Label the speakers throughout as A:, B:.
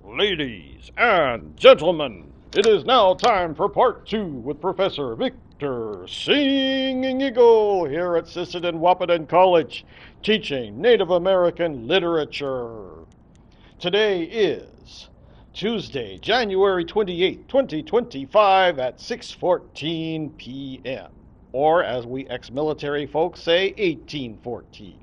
A: Ladies and gentlemen, it is now time for part two with Professor Victor Singing Eagle here at Sisseton Wahpeton College, teaching Native American literature. Today is Tuesday, January 28, 2025 at 6:14 p.m. Or as we ex-military folks say, 1814.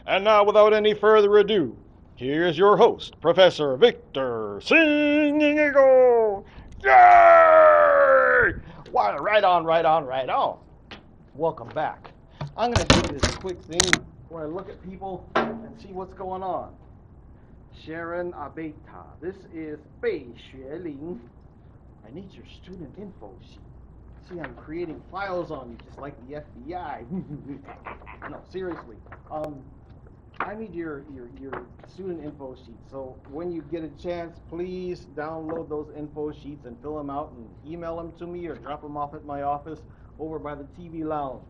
A: And now, without any further ado, here's your host, Professor Victor Singing Eagle. Yay! Why, right on, right on, right on. Welcome back. I'm going to do this quick thing where I look at people and see what's going on. Sharon Abeta. This is Bei Xueling. I need your student info sheet. See, I'm creating files on you just like the FBI. No, seriously. I need your student info sheet. So when you get a chance, please download those info sheets and fill them out and email them to me or drop them off at my office over by the TV lounge.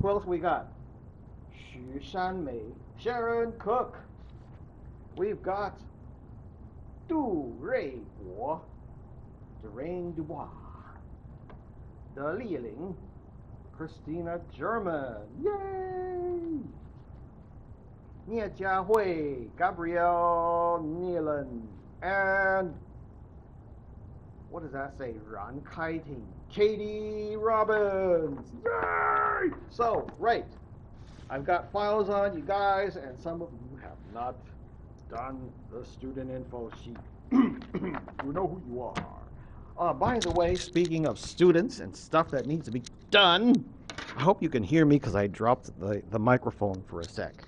A: Who else we got? Xu Shanmei, Sharon Cook. We've got Du Rui Guo, Deraine Dubois, De Liling, Christina German. Yay! Nie Jiahui, Gabrielle Nealon, and what does that say? Ran Kaiting, Katie Robbins. Yay! So, right, I've got files on you guys, and some of you have not done the student info sheet. You know who you are. By the way, speaking of students and stuff that needs to be done, I hope you can hear me because I dropped the microphone for a sec.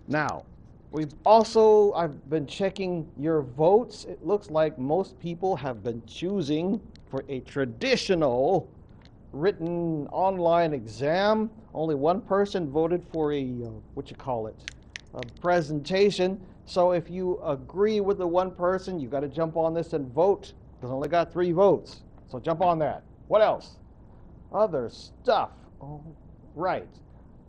A: Now, I've been checking your votes. It looks like most people have been choosing for a traditional written online exam. Only one person voted for a, a presentation. So if you agree with the one person, you got to jump on this and vote. Because I only got 3 votes. So jump on that. What else? Other stuff. Oh, right.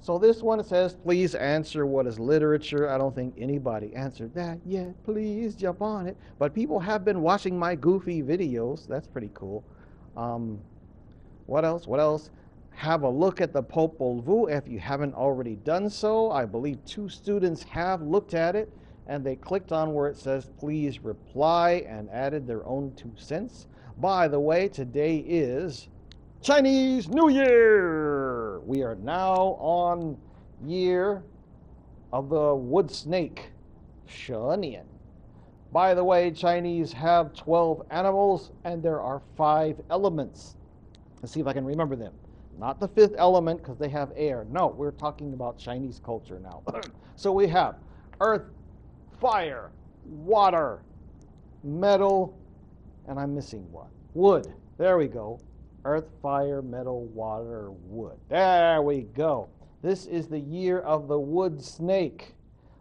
A: So this one says, please answer what is literature. I don't think anybody answered that yet. Please jump on it. But people have been watching my goofy videos. That's pretty cool. What else? What else? Have a look at the Popol Vuh if you haven't already done so. I believe 2 students have looked at it, and they clicked on where it says, please reply, and added their own 2 cents. By the way, today is Chinese New Year. We are now on year of the wood snake, Shenian. By the way, Chinese have 12 animals and there are 5 elements. Let's see if I can remember them. Not the 5th element because they have air. No, we're talking about Chinese culture now. So we have earth, fire, water, metal, and I'm missing one. Wood. There we go. Earth, fire, metal, water, wood. There we go. This is the year of the wood snake.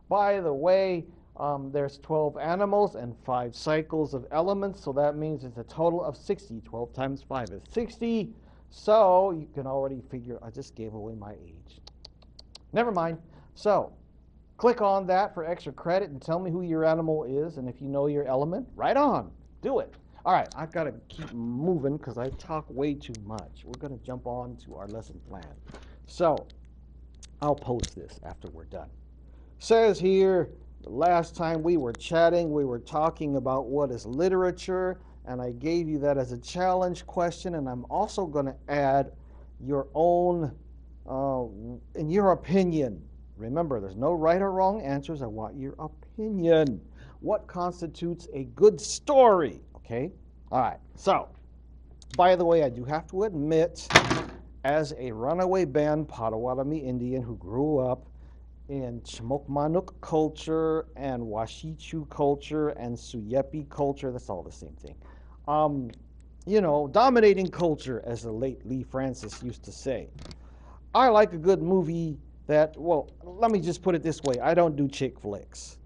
A: By the way, there's 12 animals and 5 cycles of elements, so that means it's a total of 60. 12 times 5 is 60. So you can already figure, I just gave away my age. Never mind. So click on that for extra credit and tell me who your animal is, and if you know your element, right on. Do it. All right, I've got to keep moving because I talk way too much. We're going to jump on to our lesson plan. So I'll post this after we're done. Says here, the last time we were chatting, we were talking about what is literature, and I gave you that as a challenge question, and I'm also going to add your own, in your opinion. Remember, there's no right or wrong answers. I want your opinion. What constitutes a good story? Okay? All right. So, by the way, I do have to admit, as a runaway band Potawatomi Indian who grew up in Chmokmanuk culture and Washichu culture and Suyepi culture, that's all the same thing. Dominating culture, as the late Lee Francis used to say. I like a good movie let me just put it this way. I don't do chick flicks.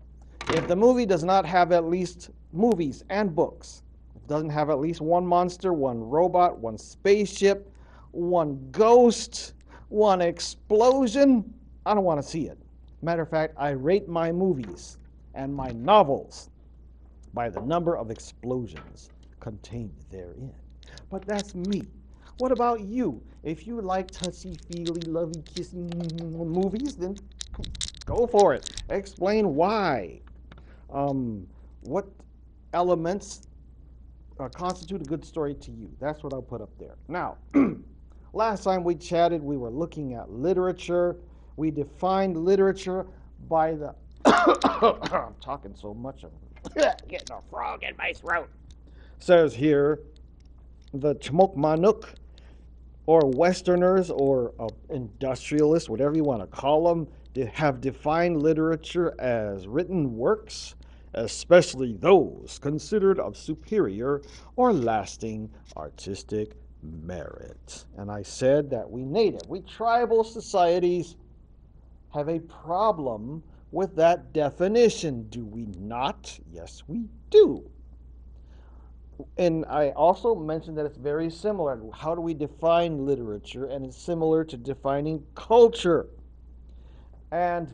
A: If the movie does not have at least movies and books, it doesn't have at least one monster, one robot, one spaceship, one ghost, one explosion, I don't want to see it. Matter of fact, I rate my movies and my novels by the number of explosions contained therein. But that's me. What about you? If you like touchy-feely, lovey-kissy movies, then go for it. Explain why. What elements constitute a good story to you? That's what I'll put up there. Now, last time we chatted, we were looking at literature. We defined literature by the I'm talking so much, I'm getting a frog in my throat. Says here, the Chmokmanuk, or Westerners, or industrialists, whatever you want to call them, have defined literature as written works, especially those considered of superior or lasting artistic merit. And I said that we tribal societies have a problem with that definition, do we not? Yes, we do. And I also mentioned that it's very similar. How do we define literature? And it's similar to defining culture. And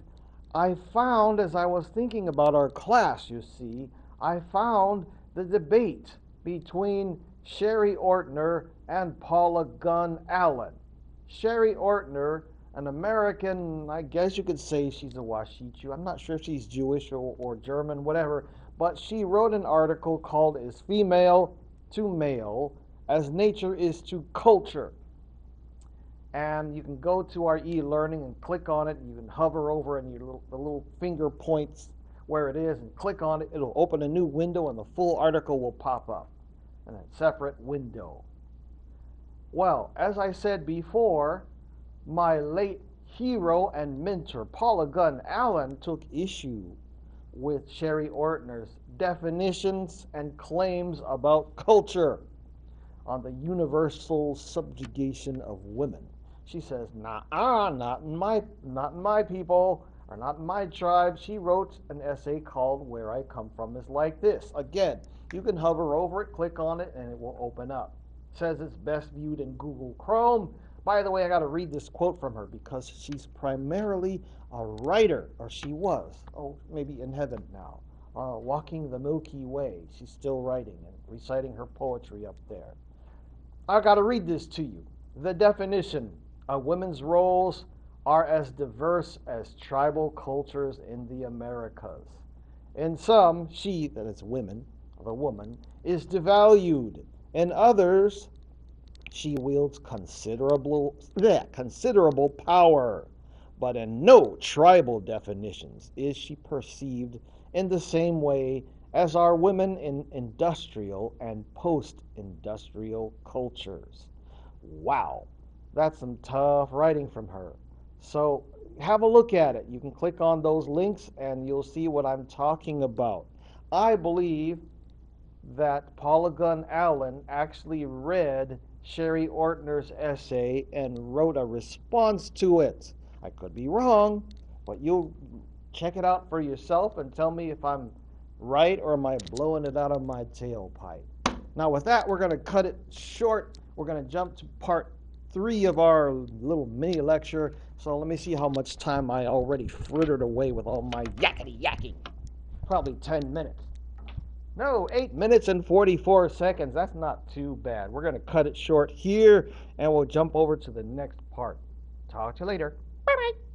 A: I found, as I was thinking about our class, you see, I found the debate between Sherry Ortner and Paula Gunn Allen. Sherry Ortner, an American, I guess you could say she's a Washichu. I'm not sure if she's Jewish or German, whatever, but she wrote an article called Is Female to Male as Nature is to Culture? And you can go to our eLearning and click on it, and you can hover over and the little finger points where it is and click on it. It'll open a new window and the full article will pop up in a separate window. Well, as I said before, my late hero and mentor, Paula Gunn Allen, took issue with Sherry Ortner's definitions and claims about culture on the universal subjugation of women. She says, nah, not in my people, or not in my tribe. She wrote an essay called Where I Come From is Like This. Again, you can hover over it, click on it, and it will open up. It says it's best viewed in Google Chrome. By the way, I got to read this quote from her because she's primarily a writer, or she was. Oh, maybe in heaven now. Walking the Milky Way. She's still writing and reciting her poetry up there. I got to read this to you. The definition of women's roles are as diverse as tribal cultures in the Americas. In some, she, that is women, the woman, is devalued. In others, she wields considerable power. But in no tribal definitions is she perceived in the same way as are women in industrial and post-industrial cultures. Wow, that's some tough writing from her. So have a look at it. You can click on those links and you'll see what I'm talking about. I believe that Paula Gunn Allen actually read Sherry Ortner's essay and wrote a response to it. I could be wrong, but you'll check it out for yourself and tell me if I'm right or am I blowing it out of my tailpipe. Now with that, we're going to cut it short. We're going to jump to part 3 of our little mini lecture. So let me see how much time I already frittered away with all my yakety-yakking. Probably 10 minutes. No, 8 minutes and 44 seconds. That's not too bad. We're going to cut it short here, and we'll jump over to the next part. Talk to you later. Bye-bye.